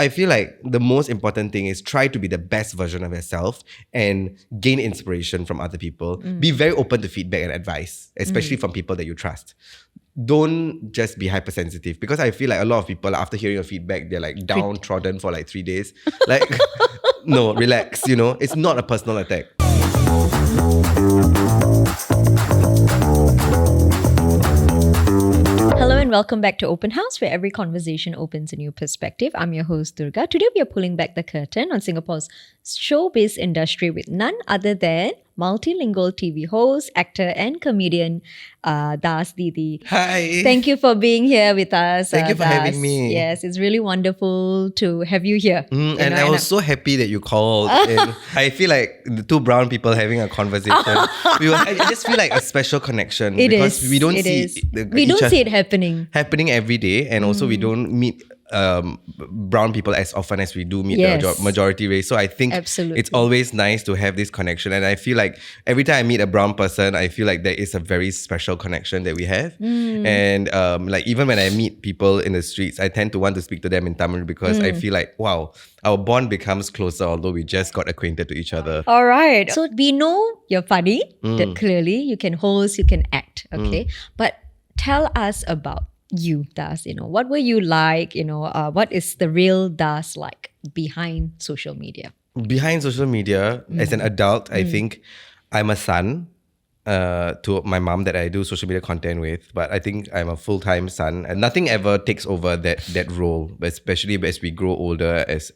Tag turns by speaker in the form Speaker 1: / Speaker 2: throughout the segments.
Speaker 1: I feel like the most important thing is try to be the best version of yourself and gain inspiration from other people. Be very open to feedback and advice, especially from people that you trust. Don't just be hypersensitive, because I feel like a lot of people, after hearing your feedback, they're like downtrodden for like 3 days. Like, no, relax, you know, it's not a personal attack.
Speaker 2: Hello and welcome back to OpenHaus, where every conversation opens a new perspective. I'm your host, Durga. Today we are pulling back the curtain on Singapore's showbiz industry with none other than multilingual TV host, actor and comedian 𝙩𝙗𝙗.
Speaker 1: Hi.
Speaker 2: Thank you for being here with us.
Speaker 1: Thank you for having me.
Speaker 2: Yes, it's really wonderful to have you here.
Speaker 1: And I was so happy that you called. And I feel like the two brown people having a conversation. I just feel like a special connection. Because we don't see
Speaker 2: it
Speaker 1: happening every day. And also we don't meet brown people as often as we do meet the majority race. So I think it's always nice to have this connection. And I feel like every time I meet a brown person, I feel like there is a very special connection that we have. And like even when I meet people in the streets, I tend to want to speak to them in Tamil, because I feel like, wow, our bond becomes closer, although we just got acquainted to each other.
Speaker 2: All right. So we know you're funny, that clearly you can host, you can act, okay? But tell us about you, 𝙩𝙗𝙗. You know, what were you like? You know, what is the real 𝙩𝙗𝙗 like behind social media?
Speaker 1: Behind social media, as an adult, I think I'm a son to my mom that I do social media content with. But I think I'm a full-time son, and nothing ever takes over that role, especially as we grow older as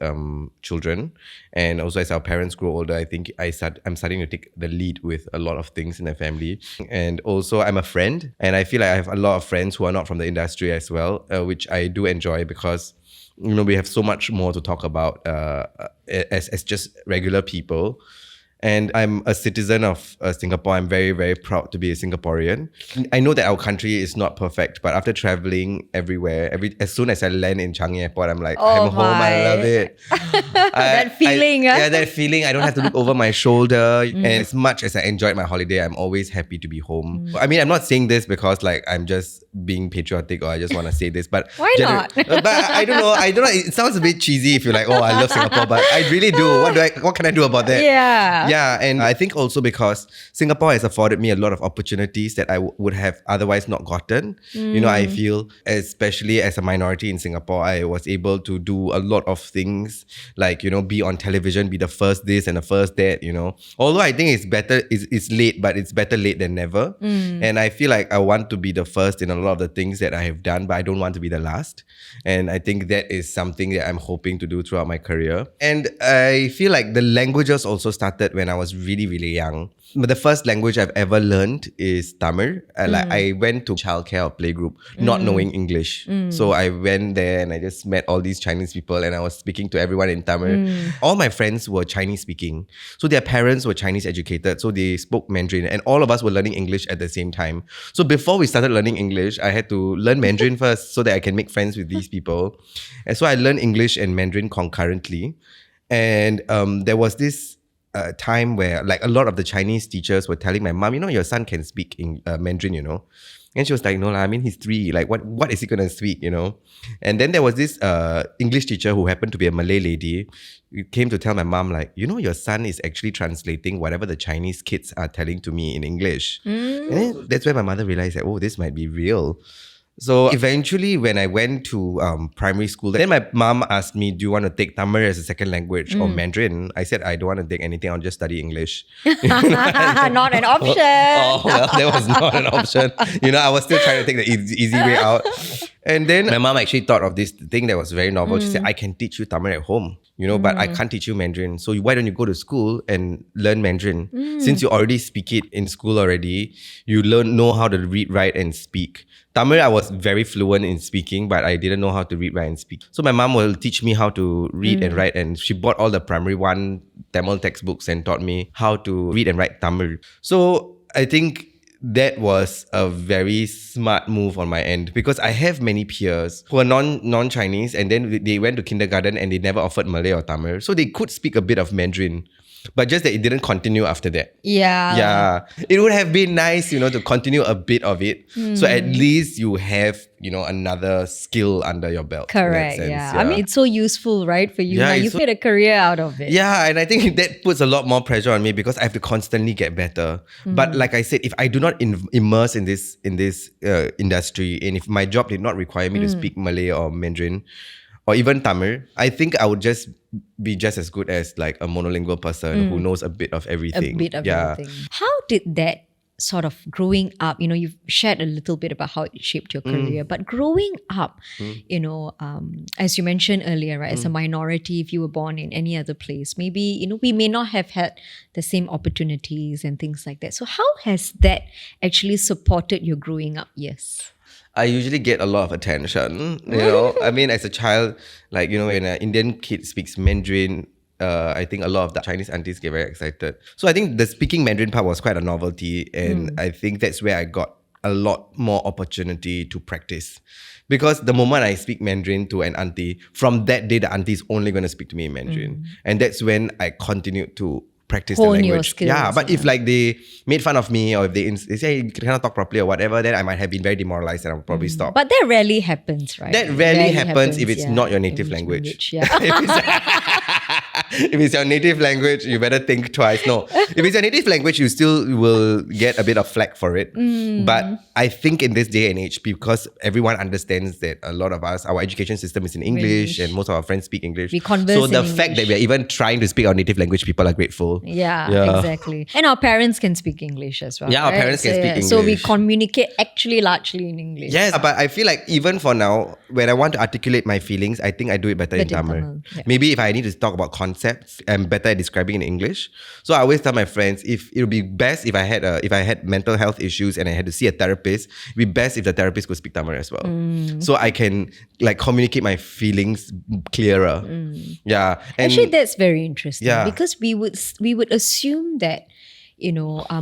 Speaker 1: children, and also as our parents grow older. I think I'm starting to take the lead with a lot of things in the family. And also I'm a friend, and I feel like I have a lot of friends who are not from the industry as well, which I do enjoy, because you know we have so much more to talk about as just regular people. And I'm a citizen of Singapore. I'm very, very proud to be a Singaporean. I know that our country is not perfect, but after traveling everywhere, as soon as I land in Changi Airport, I'm like, I'm home, I love it.
Speaker 2: That feeling.
Speaker 1: That feeling. I don't have to look over my shoulder. And as much as I enjoyed my holiday, I'm always happy to be home. I mean, I'm not saying this because like I'm just being patriotic or I just want to say this, but
Speaker 2: why not?
Speaker 1: But I don't know. It sounds a bit cheesy if you're like, oh, I love Singapore, but I really do. What can I do about that? Yeah, and I think also because Singapore has afforded me a lot of opportunities that I would have otherwise not gotten. You know, I feel, especially as a minority in Singapore, I was able to do a lot of things, like, you know, be on television, be the first this and the first that, you know. Although I think it's late, but it's better late than never. And I feel like I want to be the first in a lot of the things that I have done, but I don't want to be the last. And I think that is something that I'm hoping to do throughout my career. And I feel like the languages also started when I was really, really young. But the first language I've ever learned is Tamil. Like I went to childcare or playgroup not knowing English. So I went there and I just met all these Chinese people and I was speaking to everyone in Tamil. All my friends were Chinese speaking. So their parents were Chinese educated. So they spoke Mandarin and all of us were learning English at the same time. So before we started learning English, I had to learn Mandarin first so that I can make friends with these people. And so I learned English and Mandarin concurrently. And there was this time where like a lot of the Chinese teachers were telling my mom, you know, your son can speak in Mandarin, you know. And she was like, no lah, I mean, he's 3. Like, what is he going to speak, you know? And then there was this English teacher who happened to be a Malay lady. Who came to tell my mom, like, you know, your son is actually translating whatever the Chinese kids are telling to me in English. And then that's where my mother realized that, oh, this might be real. So eventually when I went to primary school, then my mom asked me, do you want to take Tamil as a second language or Mandarin? I said, I don't want to take anything. I'll just study English.
Speaker 2: Not an option.
Speaker 1: Oh, well, that was not an option. You know, I was still trying to take the easy way out. And then my mom actually thought of this thing that was very novel. She said, I can teach you Tamil at home, you know, but I can't teach you Mandarin. So why don't you go to school and learn Mandarin? Since you already speak it in school already, you know how to read, write and speak. Tamil, I was very fluent in speaking, but I didn't know how to read, write and speak. So my mom will teach me how to read and write, and she bought all the primary 1 Tamil textbooks and taught me how to read and write Tamil. So I think that was a very smart move on my end, because I have many peers who are non-Chinese and then they went to kindergarten and they never offered Malay or Tamil. So they could speak a bit of Mandarin, but just that it didn't continue after that. Yeah. It would have been nice, you know, to continue a bit of it. So at least you have another skill under your belt.
Speaker 2: Correct,
Speaker 1: in that sense.
Speaker 2: yeah. I mean, it's so useful, right, for you.
Speaker 1: Yeah,
Speaker 2: Now you've made a career out of it.
Speaker 1: Yeah, and I think that puts a lot more pressure on me because I have to constantly get better. But like I said, if I do not immerse in this industry, and if my job did not require me to speak Malay or Mandarin, or even Tamil, I think I would just be just as good as like a monolingual person who knows a bit of everything.
Speaker 2: A bit of everything. How did that sort of growing up, you've shared a little bit about how it shaped your career, but growing up, as you mentioned earlier, right, as a minority, if you were born in any other place, maybe, we may not have had the same opportunities and things like that. So how has that actually supported your growing up years?
Speaker 1: I usually get a lot of attention, I mean, as a child, like, when an Indian kid speaks Mandarin, I think a lot of the Chinese aunties get very excited. So I think the speaking Mandarin part was quite a novelty. And I think that's where I got a lot more opportunity to practice. Because the moment I speak Mandarin to an auntie, from that day, the auntie is only going to speak to me in Mandarin. And that's when I continued to practice the language.
Speaker 2: Your skills,
Speaker 1: yeah, but if like they made fun of me or if they say you cannot talk properly or whatever, then I might have been very demoralized and I would probably stop.
Speaker 2: But that rarely happens, right?
Speaker 1: That rarely happens if it's not your native language.
Speaker 2: Yeah.
Speaker 1: If it's your native language, you better think twice. No, if it's your native language, you still will get a bit of flack for it. But I think in this day and age, because everyone understands that a lot of us, our education system is in English and most of our friends speak English.
Speaker 2: We converse
Speaker 1: so the
Speaker 2: in
Speaker 1: fact
Speaker 2: English.
Speaker 1: that we're even trying to speak our native language, people are grateful.
Speaker 2: Yeah, exactly. And our parents can speak English as well.
Speaker 1: Yeah,
Speaker 2: right?
Speaker 1: our parents can speak English.
Speaker 2: So we communicate actually largely in English.
Speaker 1: Yes, but I feel like even for now, when I want to articulate my feelings, I think I do it better in Tamil.
Speaker 2: Yeah.
Speaker 1: Maybe if I need to talk about concepts, I'm better at describing in English. So I always tell my friends, if it would be best if I had mental health issues and I had to see a therapist, it'd be best if the therapist could speak Tamil as well. So I can like communicate my feelings clearer. Yeah. And
Speaker 2: actually, that's very interesting because we would assume that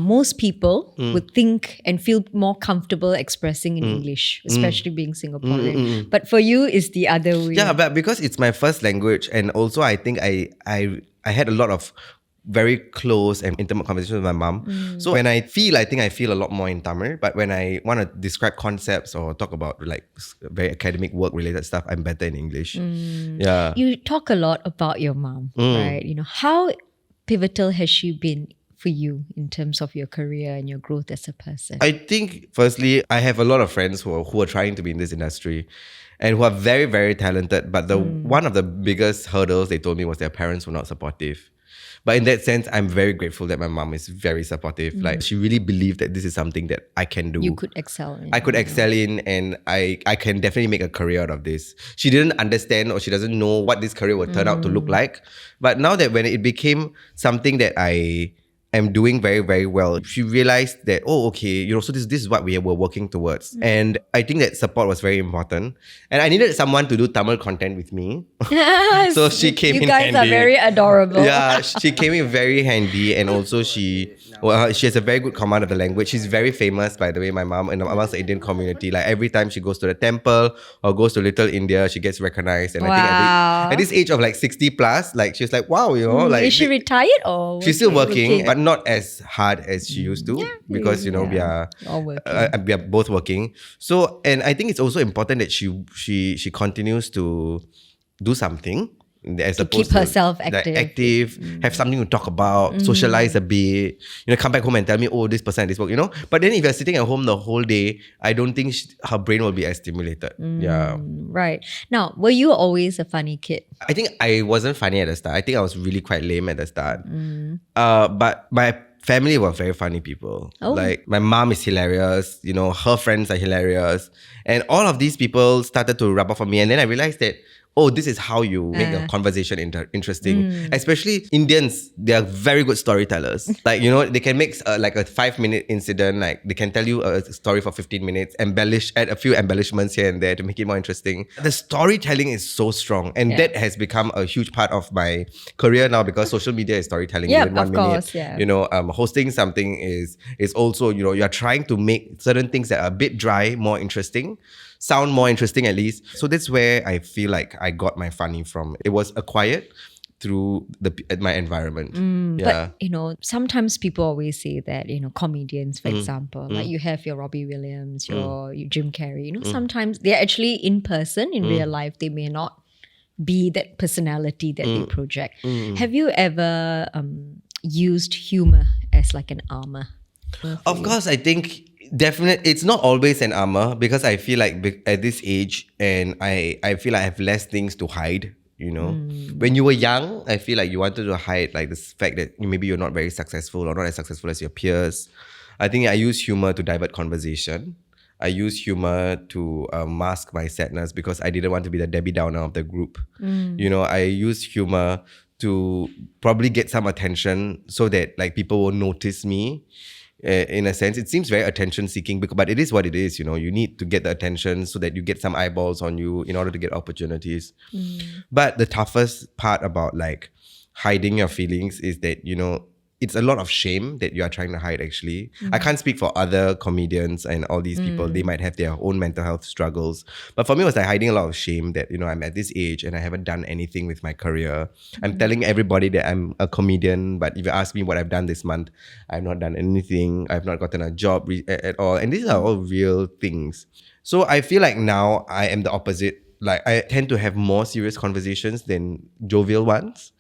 Speaker 2: most people would think and feel more comfortable expressing in English, especially being Singaporean. But for you, it's the other way.
Speaker 1: Yeah, but because it's my first language, and also I think I had a lot of very close and intimate conversations with my mom. So when I feel a lot more in Tamil. But when I want to describe concepts or talk about like very academic work related stuff, I'm better in English. Yeah.
Speaker 2: You talk a lot about your mom, right? How pivotal has she been for you in terms of your career and your growth as a person?
Speaker 1: I think firstly, I have a lot of friends who are trying to be in this industry and who are very, very talented. But one of the biggest hurdles they told me was their parents were not supportive. But in that sense, I'm very grateful that my mom is very supportive. Like she really believed that this is something that I can do.
Speaker 2: You could excel in.
Speaker 1: I could excel in, and I can definitely make a career out of this. She didn't understand or she doesn't know what this career would turn out to look like. But now that when it became something that I am doing very, very well, she realized that, so this is what we were working towards. And I think that support was very important. And I needed someone to do Tamil content with me. So she came in handy.
Speaker 2: You guys are very adorable.
Speaker 1: Yeah, she came in very handy. And also she has a very good command of the language. She's very famous, by the way, my mom, amongst the Indian community. Like every time she goes to the temple or goes to Little India, she gets recognized. And I think at this age of like 60 plus, like she's like, wow, like.
Speaker 2: Is she retired or?
Speaker 1: She's still working, but not as hard as she used to because we are
Speaker 2: all working.
Speaker 1: We are both working. So, and I think it's also important that she continues to do something as
Speaker 2: to
Speaker 1: opposed
Speaker 2: keep herself active.
Speaker 1: Have something to talk about, socialize a bit, come back home and tell me, this person did this work, But then if you're sitting at home the whole day, I don't think her brain will be as stimulated. Yeah.
Speaker 2: Right. Now, were you always a funny kid?
Speaker 1: I think I wasn't funny at the start. I think I was really quite lame at the start. But my family were very funny people. Like my mom is hilarious, her friends are hilarious. And all of these people started to rub off on me. And then I realized that, this is how you make a conversation interesting. Especially Indians, they are very good storytellers. Like, they can make like a 5-minute incident, like they can tell you a story for 15 minutes, add a few embellishments here and there to make it more interesting. The storytelling is so strong. And that has become a huge part of my career now because social media is storytelling.
Speaker 2: Yeah,
Speaker 1: within 1
Speaker 2: of
Speaker 1: minute.
Speaker 2: course, yeah.
Speaker 1: Hosting something is also, you're trying to make certain things that are a bit dry, more interesting. Sound more interesting at least. So that's where I feel like I got my funny from. It was acquired through my environment.
Speaker 2: But, sometimes people always say that, comedians, for example, like you have your Robbie Williams, your Jim Carrey, sometimes they're actually in person, in real life, they may not be that personality that they project. Have you ever used humor as like an armor?
Speaker 1: Of course, I think definitely it's not always an armor, because I feel like at this age, and I feel I have less things to hide. When you were young, I feel like you wanted to hide like this fact that maybe you're not very successful or not as successful as your peers. I think I use humor to divert conversation. I use humor to mask my sadness, because I didn't want to be the Debbie Downer of the group. I use humor to probably get some attention so that like people will notice me. In a sense, it seems very attention seeking, but it is what it is. You need to get the attention so that you get some eyeballs on you in order to get opportunities. But the toughest part about like hiding your feelings is that, it's a lot of shame that you are trying to hide actually. I can't speak for other comedians and all these people. They might have their own mental health struggles. But for me, it was like hiding a lot of shame that, I'm at this age and I haven't done anything with my career. I'm telling everybody that I'm a comedian, but if you ask me what I've done this month, I've not done anything. I've not gotten a job at all. And these are all real things. So I feel like now I am the opposite. Like I tend to have more serious conversations than jovial ones.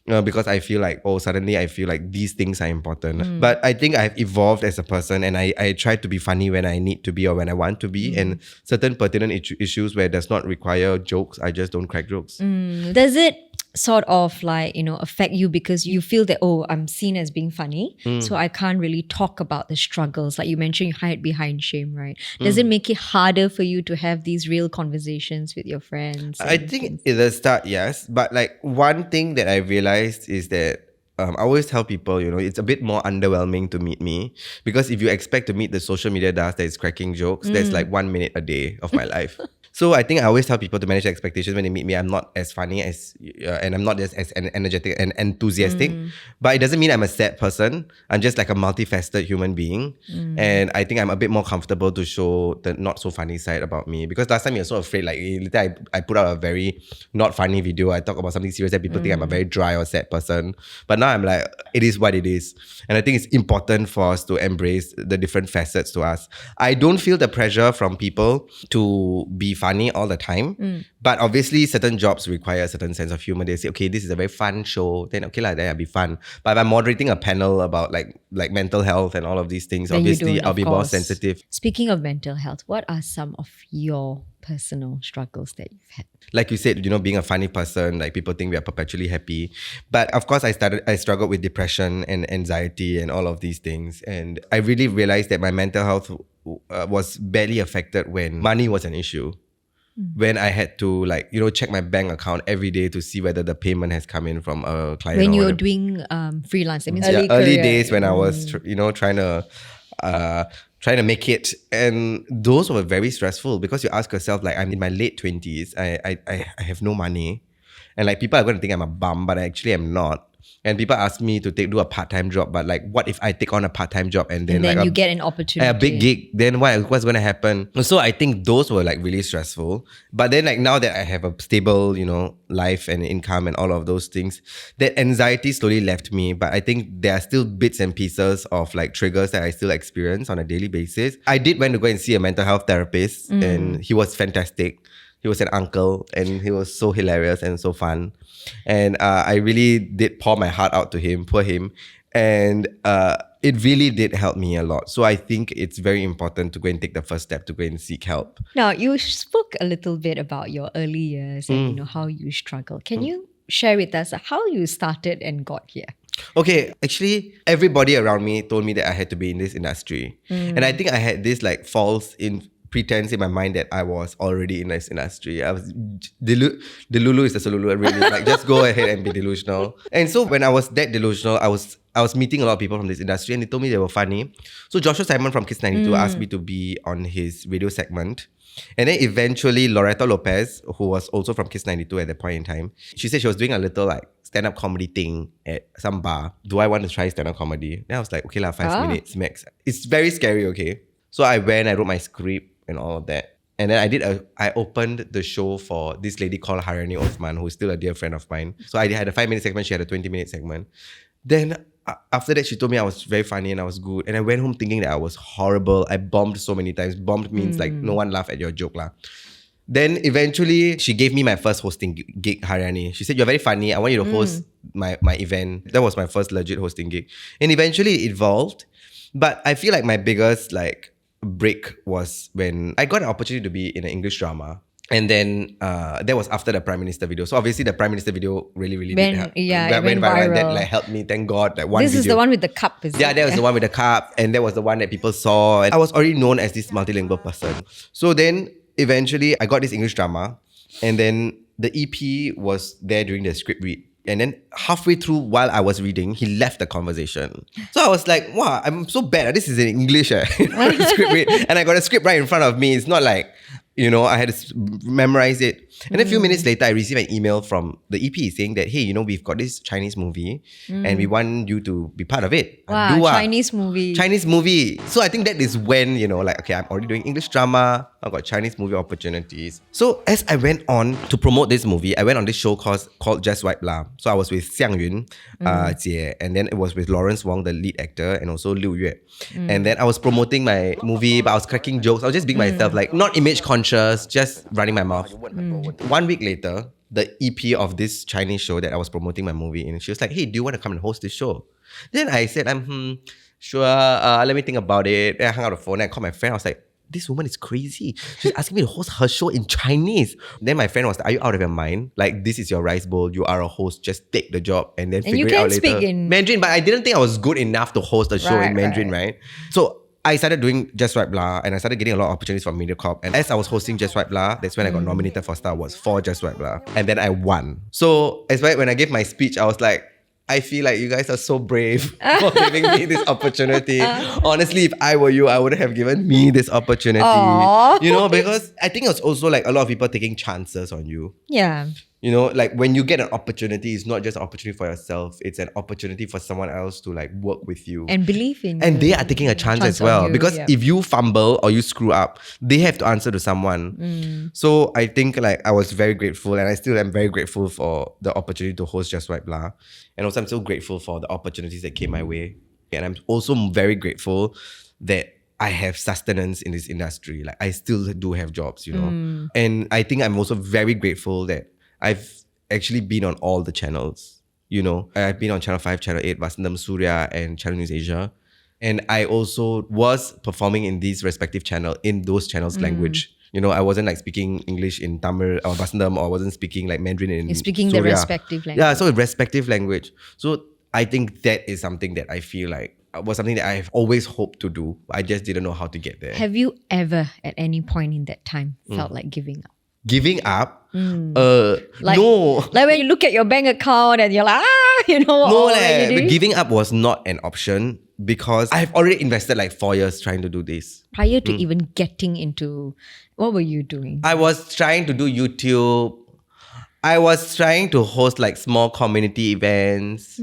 Speaker 1: Because I feel like, suddenly I feel like these things are important. But I think I've evolved as a person, and I try to be funny when I need to be or when I want to be. And certain pertinent issues where it does not require jokes, I just don't crack jokes.
Speaker 2: Does it sort of like, affect you because you feel that, I'm seen as being funny, so I can't really talk about the struggles? Like you mentioned, you hide behind shame, right? Does it make it harder for you to have these real conversations with your friends?
Speaker 1: I think at the start, yes. But like one thing that I realized is that I always tell people, it's a bit more underwhelming to meet me, because if you expect to meet the social media dust that is cracking jokes, that's like 1 minute a day of my life. So I think I always tell people to manage their expectations when they meet me. I'm not as funny as, and I'm not just as energetic and enthusiastic. But it doesn't mean I'm a sad person. I'm just like a multifaceted human being. And I think I'm a bit more comfortable to show the not so funny side about me. Because last time you're so afraid, like later I put out a very not funny video. I talk about something serious that people think I'm a very dry or sad person. But now I'm like, it is what it is. And I think it's important for us to embrace the different facets to us. I don't feel the pressure from people to be funny all the time. But obviously certain jobs require a certain sense of humor. They say, okay, this is a very fun show, then okay then I'll be fun. But if I'm moderating a panel about like mental health and all of these things, then obviously I'll be more sensitive.
Speaker 2: Speaking of mental health, what are some of your personal struggles that you've had?
Speaker 1: Like you said, being a funny person, like people think we are perpetually happy. But of course, I struggled with depression and anxiety and all of these things. And I really realized that my mental health was barely affected when money was an issue. When I had to check my bank account every day to see whether the payment has come in from a client.
Speaker 2: When you were doing freelance, I mean,
Speaker 1: early days when I was trying to make it, and those were very stressful, because you ask yourself, like, I'm in my late 20s, I have no money, and like people are going to think I'm a bum, but I actually am not. And people ask me to do a part-time job, but like, what if I take on a part-time job and then
Speaker 2: you get an opportunity,
Speaker 1: a big gig? Then what's going to happen? So I think those were like really stressful. But then like now that I have a stable, life and income and all of those things, that anxiety slowly left me. But I think there are still bits and pieces of like triggers that I still experience on a daily basis. I did went to go and see a mental health therapist, and he was fantastic. He was an uncle, and he was so hilarious and so fun. And I really did pour my heart out to him, poor him. And it really did help me a lot. So I think it's very important to go and take the first step to go and seek help.
Speaker 2: Now, you spoke a little bit about your early years and how you struggled. Can you share with us how you started and got here?
Speaker 1: Okay, actually, everybody around me told me that I had to be in this industry. And I think I had this like false pretense in my mind that I was already in this industry. I was delulu is the solulu, really. Like, just go ahead and be delusional. And so when I was that delusional, I was meeting a lot of people from this industry, and they told me they were funny. So Joshua Simon from Kiss 92 asked me to be on his radio segment. And then eventually Loretta Lopez, who was also from Kiss 92 at that point in time, she said she was doing a little like stand-up comedy thing at some bar. Do I want to try stand-up comedy? Then I was like, okay 5 minutes max. It's very scary, okay? So I went, I wrote my script and all of that. And then I opened the show for this lady called Haryani Osman, who's still a dear friend of mine. So I had a 5-minute segment, she had a 20-minute segment. Then after that, she told me I was very funny and I was good. And I went home thinking that I was horrible. I bombed so many times. Bombed means like no one laughed at your joke lah. Then eventually, she gave me my first hosting gig, Haryani. She said, you're very funny. I want you to host my event. That was my first legit hosting gig. And eventually it evolved. But I feel like my biggest break was when I got an opportunity to be in an English drama. And then that was after the Prime Minister video. So obviously the Prime Minister video really did help.
Speaker 2: It went viral.
Speaker 1: That helped me, thank God.
Speaker 2: This is the one with the cup, is it?
Speaker 1: Yeah, that was the one with the cup. And that was the one that people saw. And I was already known as this multilingual person. So then eventually I got this English drama. And then the EP was there during the script read. And then halfway through while I was reading, he left the conversation. So I was like, wow, I'm so bad. This is in English. Script read. And I got a script right in front of me. It's not like, I had to memorize it. And a few minutes later, I received an email from the EP saying that, hey, we've got this Chinese movie and we want you to be part of it.
Speaker 2: Wow, Chinese movie.
Speaker 1: So I think that is when, okay, I'm already doing English drama. I've got Chinese movie opportunities. So as I went on to promote this movie, I went on this show called 𝙩𝙗𝙚𝙧𝙚. So I was with Xiang Yun, Jie, and then it was with Lawrence Wong, the lead actor, and also Liu Yue. And then I was promoting my movie, but I was cracking jokes. I was just being myself, not image conscious, just running my mouth. 1 week later, the EP of this Chinese show that I was promoting my movie in, she was like, hey, do you want to come and host this show? Then I said, sure, let me think about it. Then I hung out the phone and I called my friend. I was like, this woman is crazy. She's asking me to host her show in Chinese. Then my friend was like, are you out of your mind? Like, this is your rice bowl. You are a host. Just take the job and then figure it out later.
Speaker 2: And you can speak in
Speaker 1: Mandarin, but I didn't think I was good enough to host a show in Mandarin, right? So I started doing 𝙩𝙗𝙚𝙧𝙚 and I started getting a lot of opportunities from MediaCorp. And as I was hosting 𝙩𝙗𝙚𝙧𝙚, that's when I got nominated for Star Wars for 𝙩𝙗𝙚𝙧𝙚. And then I won. So as when I gave my speech, I was like, I feel like you guys are so brave for giving me this opportunity. Honestly, if I were you, I would have given me this opportunity. Because I think it's also like a lot of people taking chances on you.
Speaker 2: Yeah.
Speaker 1: Like when you get an opportunity, it's not just an opportunity for yourself. It's an opportunity for someone else to work with you.
Speaker 2: And believe in you.
Speaker 1: And they are taking a chance as well. Because if you fumble or you screw up, they have to answer to someone. So I think I was very grateful and I still am very grateful for the opportunity to host 𝙩𝙗𝙚𝙧𝙚. And also I'm so grateful for the opportunities that came my way. And I'm also very grateful that I have sustenance in this industry. I still do have jobs, And I think I'm also very grateful that I've actually been on all the channels, I've been on Channel 5, Channel 8, Vasantham, Surya, and Channel News Asia. And I also was performing in these respective channels, in those channels' language. I wasn't speaking English in Tamil or Vasantham, or I wasn't speaking Mandarin in
Speaker 2: You're speaking
Speaker 1: Surya.
Speaker 2: the respective language.
Speaker 1: Yeah, so respective language. So I think that is something that I feel was something that I've always hoped to do. I just didn't know how to get there.
Speaker 2: Have you ever, at any point in that time, felt like giving up?
Speaker 1: Giving up?
Speaker 2: No. Like when you look at your bank account and you're like,
Speaker 1: but giving up was not an option because I've already invested 4 years trying to do this.
Speaker 2: Prior to even getting into, what were you doing?
Speaker 1: I was trying to do YouTube. I was trying to host small community events.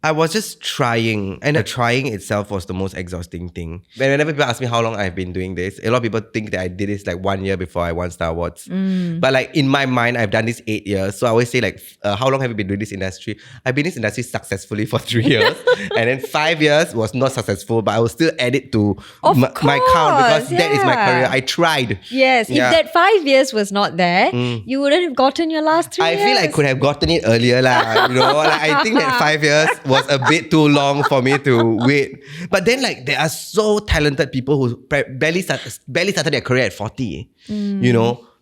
Speaker 1: I was just trying, and the trying itself was the most exhausting thing. Whenever people ask me how long I've been doing this, a lot of people think that I did this 1 year before I won Star Wars. But in my mind, I've done this 8 years. So I always say how long have you been doing this industry? I've been in this industry successfully for 3 years. And then 5 years was not successful, but I will still add it to my count because that is my career. I tried.
Speaker 2: Yes, if that 5 years was not there, you wouldn't have gotten your last 3 years.
Speaker 1: I feel I could have gotten it earlier. I think that 5 years was a bit too long for me to wait. But then there are so talented people who barely started their career at 40.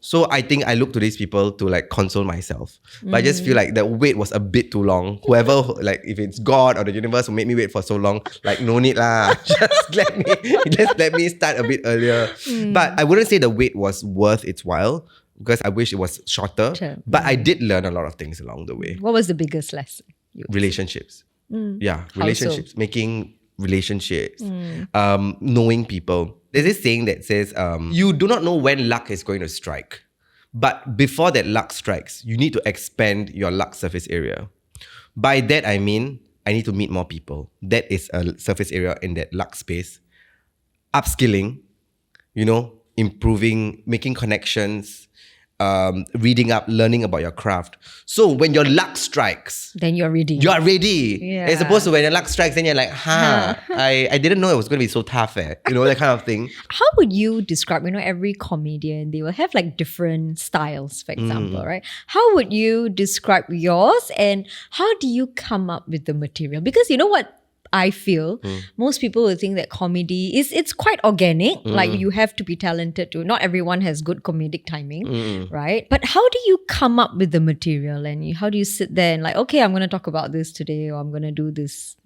Speaker 1: So I think I look to these people to console myself. But I just feel the wait was a bit too long. Whoever, if it's God or the universe who made me wait for so long, no need lah. Just let me start a bit earlier. But I wouldn't say the wait was worth its while because I wish it was shorter. Sure. But I did learn a lot of things along the way.
Speaker 2: What was the biggest lesson?
Speaker 1: Relationships. Yeah, relationships. Making relationships. Knowing people. There's this saying that says, you do not know when luck is going to strike. But before that luck strikes, you need to expand your luck surface area. By that, I mean, I need to meet more people. That is a surface area in that luck space. Upskilling, improving, making connections, reading up, learning about your craft. So when your luck strikes,
Speaker 2: then you're ready.
Speaker 1: You are ready.
Speaker 2: Yeah.
Speaker 1: As opposed to when your luck strikes, then you're like, I didn't know it was going to be so tough. That kind of thing.
Speaker 2: How would you describe, every comedian, they will have like different styles, for example, right? How would you describe yours and how do you come up with the material? Because you know what? I feel most people will think that comedy it's quite organic. Like you have to be talented to. Not everyone has good comedic timing, right? But how do you come up with the material and how do you sit there and like, okay, I'm going to talk about this today or I'm going to do this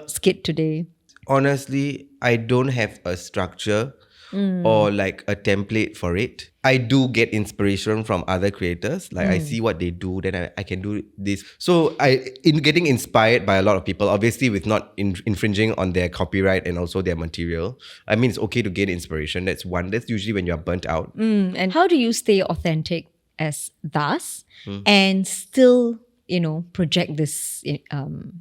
Speaker 2: skit today?
Speaker 1: Honestly, I don't have a structure or like a template for it. I do get inspiration from other creators. Like I see what they do, then I can do this. So in getting inspired by a lot of people, obviously with not infringing on their copyright and also their material. I mean, it's okay to get inspiration. That's usually when you're burnt out.
Speaker 2: And how do you stay authentic as thus and still, project this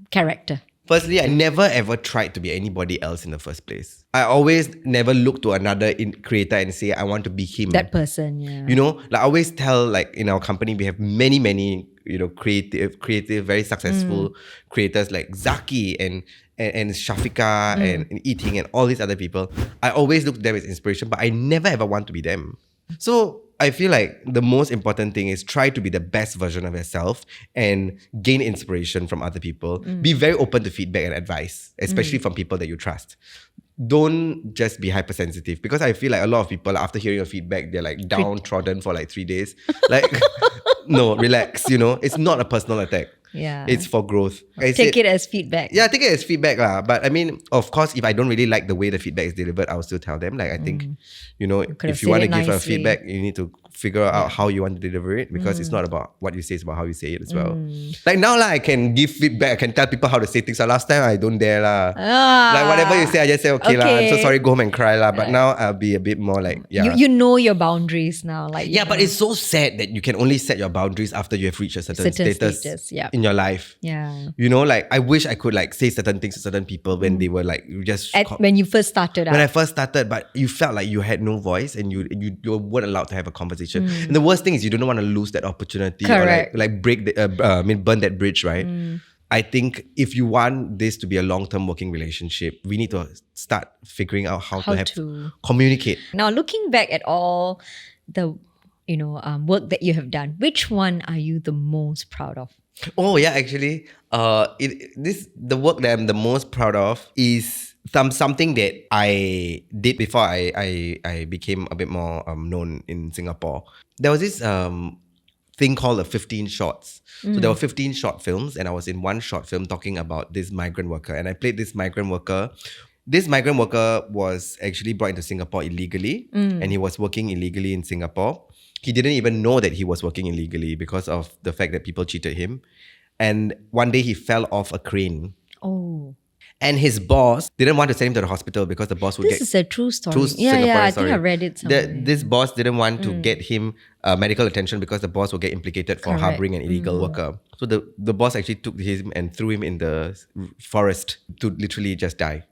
Speaker 2: character?
Speaker 1: Firstly, I never ever tried to be anybody else in the first place. I always never look to another creator and say, I want to be him.
Speaker 2: That person, yeah.
Speaker 1: Like I always tell, like in our company, we have many, creative, very successful creators like Zaki and Shafika and Eating and all these other people. I always look to them as inspiration, but I never ever want to be them. So I feel like the most important thing is try to be the best version of yourself and gain inspiration from other people. Be very open to feedback and advice, especially from people that you trust. Don't just be hypersensitive, because I feel like a lot of people, after hearing your feedback, they're like downtrodden for like 3 days. Like, no, relax, it's not a personal attack.
Speaker 2: Yeah.
Speaker 1: It's for growth.
Speaker 2: Take it as feedback.
Speaker 1: Yeah, take it as feedback lah. But I mean, of course, if I don't really like the way the feedback is delivered, I'll still tell them. Like, I think, if you want to give a feedback, you need to figure out how you want to deliver it, because it's not about what you say, it's about how you say it as well. Like now, I can give feedback. I can tell people how to say things. Last time, I don't dare lah. Like whatever you say, I just say, okay lah, I'm so sorry, go home and cry lah. But now I'll be a bit more like,
Speaker 2: You know your boundaries now. Like
Speaker 1: but it's so sad that you can only set your boundaries after you have reached a certain status in your life.
Speaker 2: Yeah.
Speaker 1: Like I wish I could like say certain things to certain people when they were like just
Speaker 2: when you first started.
Speaker 1: When I first started, but you felt like you had no voice and you weren't allowed to have a conversation. And the worst thing is you don't want to lose that opportunity.
Speaker 2: Correct.
Speaker 1: Or like break burn that bridge, right? I think if you want this to be a long-term working relationship, we need to start figuring out how to communicate.
Speaker 2: Now, looking back at all the work that you have done, which one are you the most proud of?
Speaker 1: Oh yeah, actually, the work that I'm the most proud of is something that I did before I became a bit more known in Singapore. There was this thing called the 15 Shorts. So there were 15 short films, and I was in one short film talking about this migrant worker, and I played this migrant worker. This migrant worker was actually brought into Singapore illegally, and he was working illegally in Singapore. He didn't even know that he was working illegally because of the fact that people cheated him. And one day he fell off a crane.
Speaker 2: Oh.
Speaker 1: And his boss didn't want to send him to the hospital because the boss would
Speaker 2: This is a true story.
Speaker 1: True Singaporean
Speaker 2: I
Speaker 1: story.
Speaker 2: think I read it somewhere.
Speaker 1: This boss didn't want to get him medical attention because the boss will get implicated for harboring an illegal worker. So the boss actually took him and threw him in the forest to literally just die.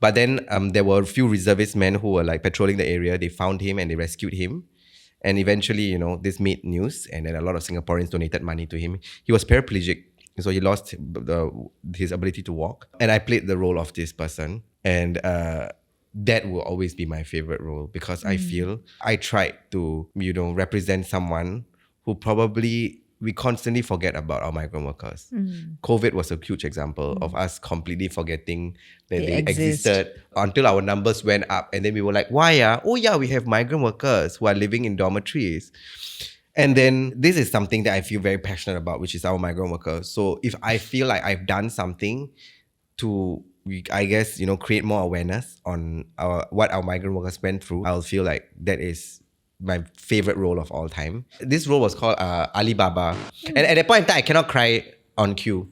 Speaker 1: But then there were a few reservist men who were like patrolling the area. They found him and they rescued him. And eventually, this made news, and then a lot of Singaporeans donated money to him. He was paraplegic, so he lost his ability to walk. And I played the role of this person, and that will always be my favorite role, because I feel I tried to, represent someone who probably we constantly forget about our migrant workers. COVID was a huge example of us completely forgetting that they existed until our numbers went up. And then we were like, why? Oh yeah, we have migrant workers who are living in dormitories. And then this is something that I feel very passionate about, which is our migrant workers. So if I feel like I've done something to, I guess, create more awareness on what our migrant workers went through, I'll feel like that is my favorite role of all time. This role was called Alibaba. And at that point in time, I cannot cry on cue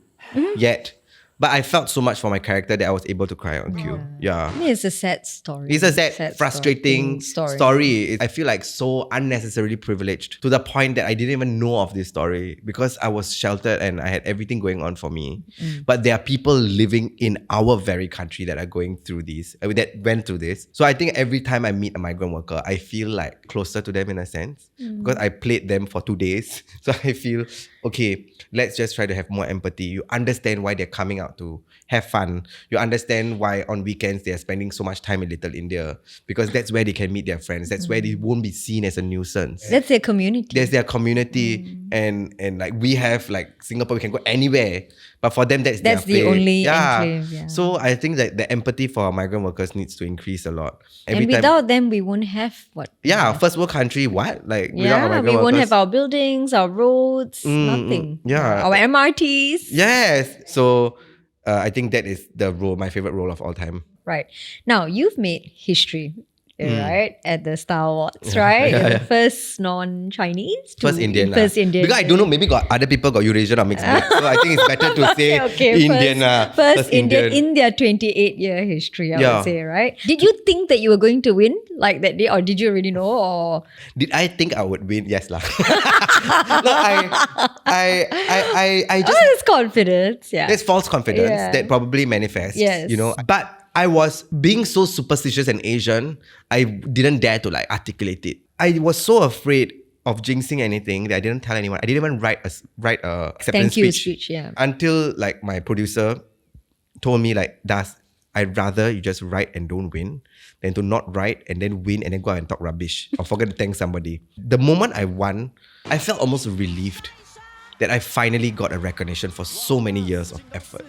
Speaker 1: yet. But I felt so much for my character that I was able to cry on cue. Yeah.
Speaker 2: I mean, it's a sad story.
Speaker 1: It's a sad frustrating story. I feel like so unnecessarily privileged to the point that I didn't even know of this story because I was sheltered and I had everything going on for me. But there are people living in our very country that are going through this, that went through this. So I think every time I meet a migrant worker, I feel like closer to them in a sense because I played them for 2 days. So I feel, okay, let's just try to have more empathy. You understand why they're coming out to have fun. You understand why on weekends they're spending so much time in Little India because that's where they can meet their friends. That's where they won't be seen as a nuisance.
Speaker 2: That's their community.
Speaker 1: There's their community. And like we have like Singapore, we can go anywhere. But for them, that's their
Speaker 2: the only enclave. Yeah.
Speaker 1: So I think that the empathy for migrant workers needs to increase a lot.
Speaker 2: And without them, we won't have what?
Speaker 1: Yeah, first world country, what? Like without our migrant
Speaker 2: we won't
Speaker 1: workers,
Speaker 2: have our buildings, our roads, nothing.
Speaker 1: Yeah.
Speaker 2: Our MRTs.
Speaker 1: Yes. So I think that is my favorite role of all time.
Speaker 2: Right. Now, you've made history, right? At the Star Awards, right? You're the first non-Chinese.
Speaker 1: First Indian.
Speaker 2: First Indian.
Speaker 1: Because I don't know, maybe other people got Eurasian or mixed blood. So I think it's better to say Indian.
Speaker 2: First Indian in their 28-year history, I would say, right? Did you think that you were going to win like that day, or did you already know? Or
Speaker 1: did I think I would win? Yes, lah. No, I just.
Speaker 2: It's confidence, yeah.
Speaker 1: It's false confidence that probably manifests.
Speaker 2: Yes.
Speaker 1: You know, but I was being so superstitious and Asian, I didn't dare to like articulate it. I was so afraid of jinxing anything that I didn't tell anyone. I didn't even write a acceptance
Speaker 2: speech.
Speaker 1: Until like my producer told me like, I'd rather you just write and don't win than to not write and then win and then go out and talk rubbish or forget to thank somebody. The moment I won, I felt almost relieved that I finally got a recognition for so many years of effort.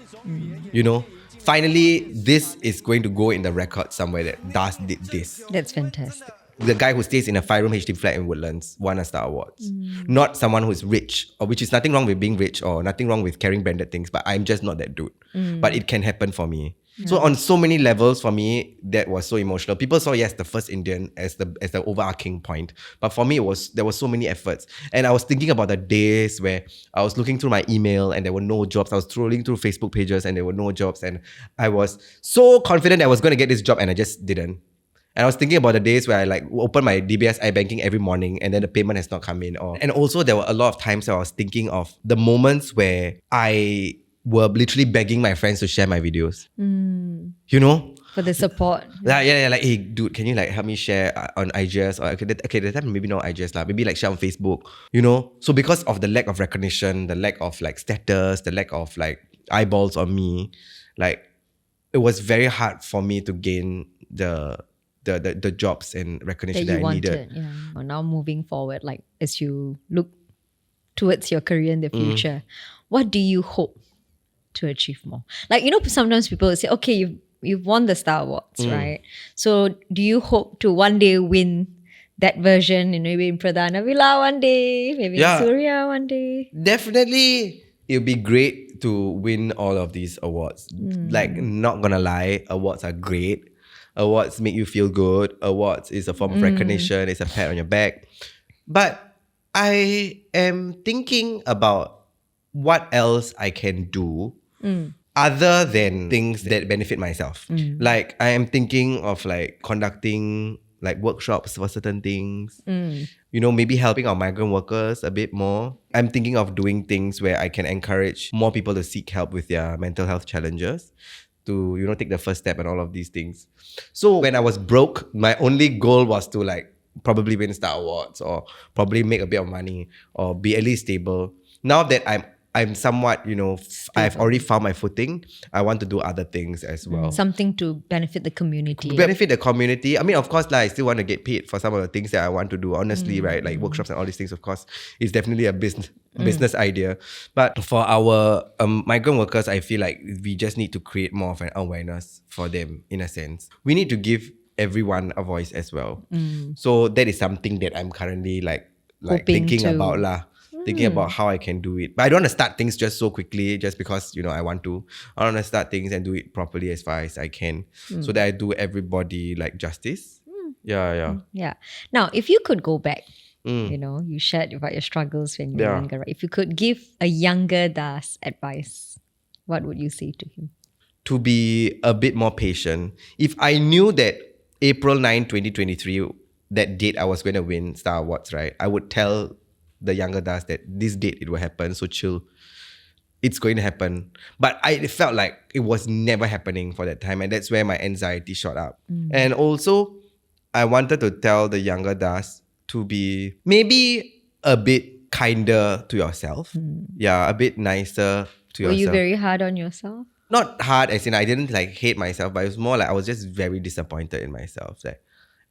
Speaker 1: You know? Finally, this is going to go in the record somewhere that 𝙗𝙗 did this.
Speaker 2: That's fantastic.
Speaker 1: The guy who stays in a 5-room HD flat in Woodlands won a Star Awards. Not someone who's rich, or which is nothing wrong with being rich or nothing wrong with carrying branded things, but I'm just not that dude. But it can happen for me. So on so many levels for me, that was so emotional. People saw, yes, the first Indian as the overarching point. But for me, there were so many efforts. And I was thinking about the days where I was looking through my email and there were no jobs. I was scrolling through Facebook pages and there were no jobs. And I was so confident I was going to get this job and I just didn't. And I was thinking about the days where I like open my DBS iBanking every morning and then the payment has not come in. And also there were a lot of times where I was thinking of the moments where I were literally begging my friends to share my videos. You know?
Speaker 2: For the support.
Speaker 1: Like, like, hey, dude, can you like help me share on IGS? Or the time maybe not IGS lah. Maybe like share on Facebook. You know? So because of the lack of recognition, the lack of like status, the lack of like eyeballs on me, like it was very hard for me to gain the jobs and recognition that I needed.
Speaker 2: Yeah. Well, now moving forward, like as you look towards your career in the future, what do you hope to achieve more? Like, you know, sometimes people say, okay, you've won the Star Awards, right? So do you hope to one day win that version, and maybe in Pradhana Villa one day, maybe in Surya one day?
Speaker 1: Definitely, it would be great to win all of these awards. Like, not gonna lie, awards are great. Awards make you feel good. Awards is a form of recognition. It's a pat on your back. But I am thinking about what else I can do other than things that benefit myself. Like I am thinking of like conducting like workshops for certain things. You know, maybe helping our migrant workers a bit more. I'm thinking of doing things where I can encourage more people to seek help with their mental health challenges, to, you know, take the first step and all of these things. So when I was broke, my only goal was to like probably win Star Awards or probably make a bit of money or be at least stable. Now that I'm somewhat, you know, I've already found my footing, I want to do other things as well.
Speaker 2: Something to benefit the community.
Speaker 1: Benefit the community. I mean, of course, like, I still want to get paid for some of the things that I want to do, honestly, right? Like workshops and all these things, of course, is definitely a business idea. But for our migrant workers, I feel like we just need to create more of an awareness for them, in a sense. We need to give everyone a voice as well. So that is something that I'm currently like thinking about lah. Thinking about how I can do it. But I don't want to start things just so quickly, just because, you know, I want to. I want to start things and do it properly as far as I can, so that I do everybody like justice. Yeah.
Speaker 2: Now, if you could go back, you know, you shared about your struggles when you were younger, right? If you could give a younger 𝙗𝙗 advice, what would you say to him?
Speaker 1: To be a bit more patient. If I knew that April 9, 2023, that date I was going to win Star Awards, right? I would tell the younger Das that this date it will happen, so chill. It's going to happen. But I felt like it was never happening for that time, and that's where my anxiety shot up. And also, I wanted to tell the younger Das to be maybe a bit kinder to yourself. Yeah, a bit nicer to yourself.
Speaker 2: Were you very hard on yourself?
Speaker 1: Not hard as in I didn't like hate myself, but it was more like I was just very disappointed in myself. Like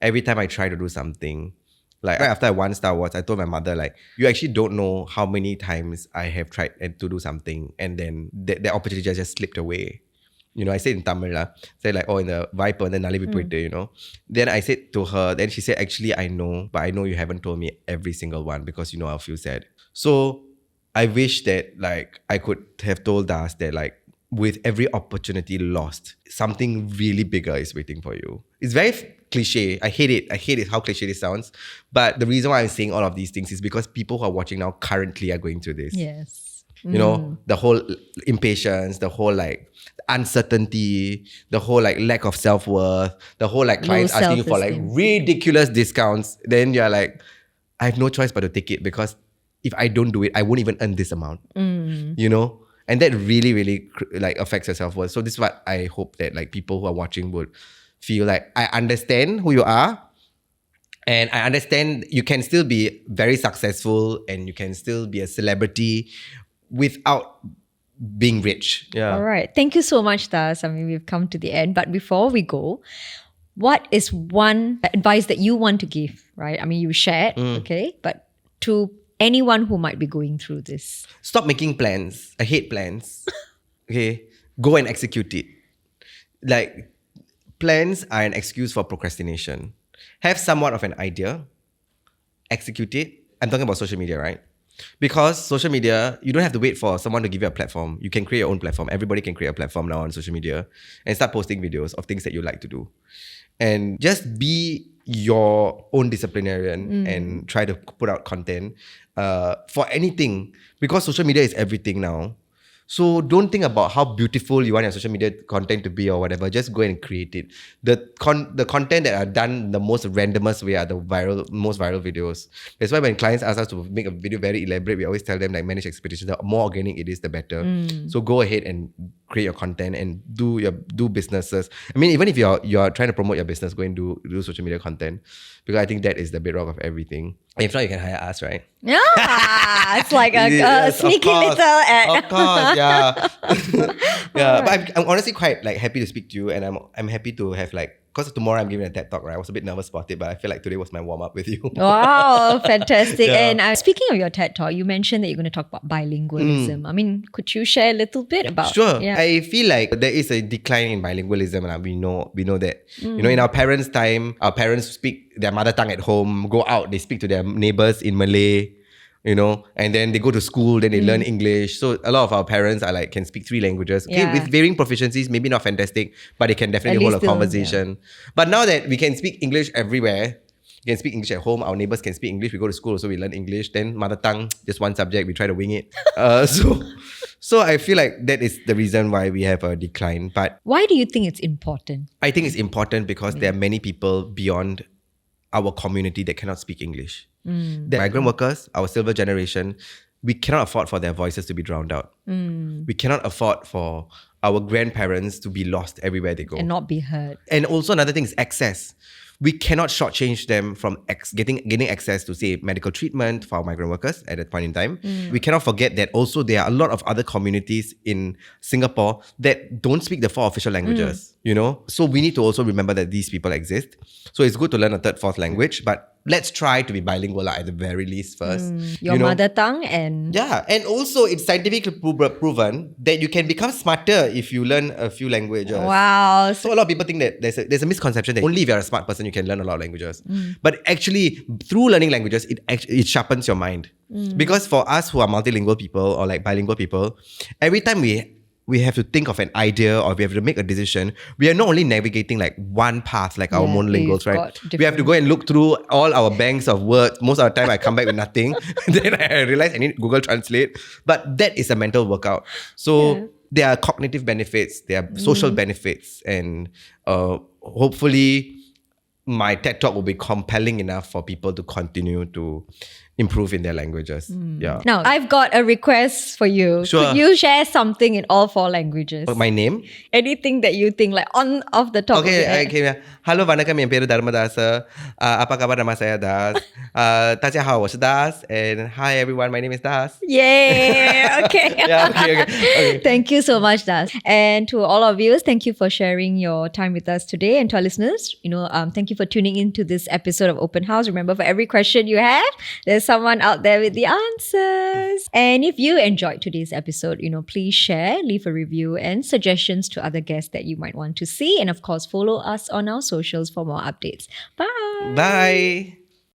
Speaker 1: every time I try to do something, like right after I won Star Wars, I told my mother like, you actually don't know how many times I have tried to do something and then the opportunity just slipped away. You know, I said in Tamil lah, said like, oh, in the Viper and then Nalibi Poite, you know. Then I said to her, then she said, actually I know, but I know you haven't told me every single one because you know I'll feel sad. So I wish that like I could have told Das that like, with every opportunity lost, something really bigger is waiting for you. It's very cliche. I hate it. I hate it how cliche this sounds. But the reason why I'm saying all of these things is because people who are watching now currently are going through this.
Speaker 2: Yes.
Speaker 1: You know, the whole impatience, the whole like uncertainty, the whole like lack of self-worth, the whole like clients asking you for like ridiculous discounts. Then you're like, I have no choice but to take it because if I don't do it, I won't even earn this amount. You know? And that really, really like affects your self-worth. So this is what I hope that like people who are watching would feel like, I understand who you are. And I understand you can still be very successful and you can still be a celebrity without being rich. Yeah.
Speaker 2: All right. Thank you so much, Das. I mean, we've come to the end. But before we go, what is one advice that you want to give, right? I mean, you shared, okay? But to anyone who might be going through this.
Speaker 1: Stop making plans. I hate plans. Okay? Go and execute it. Like, plans are an excuse for procrastination. Have somewhat of an idea. Execute it. I'm talking about social media, right? Because social media, you don't have to wait for someone to give you a platform. You can create your own platform. Everybody can create a platform now on social media and start posting videos of things that you like to do. And just be your own disciplinarian and try to put out content for anything, because social media is everything now. So don't think about how beautiful you want your social media content to be or whatever. Just go and create it. The content that are done the most randomest way are the most viral videos. That's why when clients ask us to make a video very elaborate, we always tell them like manage expectations. The more organic it is, the better. So go ahead and create your content and do businesses. I mean, even if you're trying to promote your business, go and do social media content, because I think that is the bedrock of everything. If not, you can hire us, right?
Speaker 2: Yeah, it's like a sneaky little ad.
Speaker 1: Of course, yeah. Yeah, but I'm honestly quite like happy to speak to you, and I'm happy to have like, because tomorrow I'm giving a TED talk, right? I was a bit nervous about it, but I feel like today was my warm up with you.
Speaker 2: Wow, fantastic. Yeah. And speaking of your TED talk, you mentioned that you're going to talk about bilingualism. I mean, could you share a little bit about?
Speaker 1: Sure. Yeah. I feel like there is a decline in bilingualism, and we know that. You know, in our parents' time, our parents speak their mother tongue at home, go out, they speak to their neighbors in Malay. You know, and then they go to school, then they learn English. So a lot of our parents are like, can speak 3 languages. Okay, with varying proficiencies, maybe not fantastic, but they can definitely hold a conversation. Yeah. But now that we can speak English everywhere, we can speak English at home, our neighbors can speak English, we go to school, so we learn English. Then mother tongue, just one subject, we try to wing it. So I feel like that is the reason why we have a decline. But
Speaker 2: why do you think it's important?
Speaker 1: I think it's important because there are many people beyond our community that cannot speak English. The migrant workers, our silver generation, we cannot afford for their voices to be drowned out. We cannot afford for our grandparents to be lost everywhere they go.
Speaker 2: And not be heard.
Speaker 1: And also another thing is access. We cannot shortchange them from getting access to, say, medical treatment for our migrant workers at that point in time. We cannot forget that also there are a lot of other communities in Singapore that don't speak the 4 official languages, you know? So we need to also remember that these people exist. So it's good to learn a 3rd, 4th language, but let's try to be bilingual at the very least first.
Speaker 2: Your mother tongue and...
Speaker 1: Yeah, and also it's scientifically proven that you can become smarter if you learn a few languages.
Speaker 2: Wow.
Speaker 1: So a lot of people think that there's a misconception that only if you're a smart person you can learn a lot of languages. But actually, through learning languages, it sharpens your mind. Because for us who are multilingual people or like bilingual people, every time we have to think of an idea or we have to make a decision, we are not only navigating like one path like our monolinguals, right? We have to go and look through all our banks of words. Most of the time I come back with nothing. Then I realize I need Google Translate. But that is a mental workout. So there are cognitive benefits, there are social benefits, and hopefully my TED Talk will be compelling enough for people to continue to improve in their languages. Yeah.
Speaker 2: Now, I've got a request for you.
Speaker 1: Sure.
Speaker 2: Could you share something in all 4 languages?
Speaker 1: My name?
Speaker 2: Anything that you think like on off the top of your head.
Speaker 1: Okay. Hello, vanakkam, என் பேரு Dharmadasa. Apa khabar, nama saya Das. 大家好，我是 Das. And hi everyone, my name is Das.
Speaker 2: Yay! Okay.
Speaker 1: Yeah, okay.
Speaker 2: Thank you so much, Das. And to all of you, thank you for sharing your time with us today. And to our listeners, thank you for tuning into this episode of Open House. Remember, for every question you have, there's someone out there with the answers. And if you enjoyed today's episode, please share, leave a review, and suggestions to other guests that you might want to see. And of course, follow us on our socials for more updates. Bye.
Speaker 1: Bye.